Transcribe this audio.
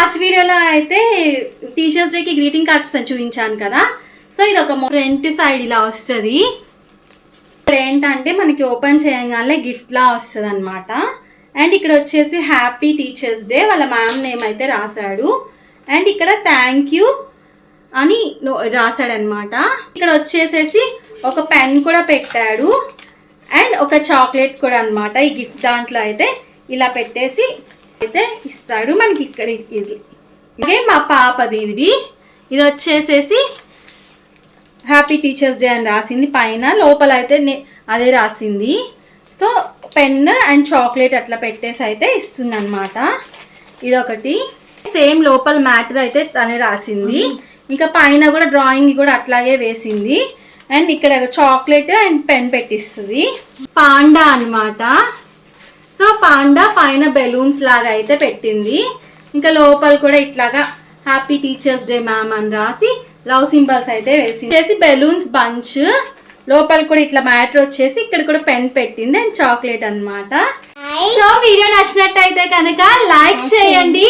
Last వీడియోలో అయితే teachers డేకి గ్రీటింగ్ కార్డ్స్ చూపించాను కదా. సో ఇది ఒక ఫ్రంట్ సైడ్ ఇలా వస్తుంది. ఇక్కడ ఏంటంటే మనకి ఓపెన్ చేయగానే గిఫ్ట్ లా వస్తుంది అనమాట. అండ్ ఇక్కడ వచ్చేసి హ్యాపీ టీచర్స్ డే వాళ్ళ మ్యామ్ నేమ్ అయితే రాశాడు. అండ్ ఇక్కడ థ్యాంక్ యూ అని రాశాడనమాట. ఇక్కడ వచ్చేసేసి ఒక పెన్ కూడా పెట్టాడు అండ్ ఒక చాక్లెట్ కూడా అనమాట. ఈ గిఫ్ట్ దాంట్లో అయితే ఇలా పెట్టేసి అయితే ఇస్తాడు మనకి. ఇక్కడ ఇది ఇదే మా పాపది. ఇది వచ్చేసేసి హ్యాపీ టీచర్స్ డే అని రాసింది పైన, లోపల అయితే అదే రాసింది. సో పెన్ అండ్ చాక్లెట్ అట్లా పెట్టేసి అయితే ఇస్తుంది అనమాట. ఇదొకటి. సేమ్ లోపల మ్యాటర్ అయితే తనే రాసింది. ఇంకా పైన కూడా డ్రాయింగ్ కూడా అట్లాగే వేసింది. అండ్ ఇక్కడ చాక్లెట్ అండ్ పెన్ పెట్టిస్తుంది. పాండా అనమాట. సో పాండా పైన బెలూన్స్ లాగా అయితే పెట్టింది. ఇంకా లోపల కూడా ఇట్లాగా హ్యాపీ టీచర్స్ డే మ్యామ్ అని రాసి లవ్ సింబల్స్ అయితే వేసింది. బెలూన్స్ బంచ్ లోపల కూడా ఇట్లా మ్యాటర్ వచ్చేసి ఇక్కడ కూడా పెన్ పెట్టింది అండ్ చాక్లెట్ అనమాట. సో వీడియో నచ్చినట్టయితే కనుక లైక్ చేయండి,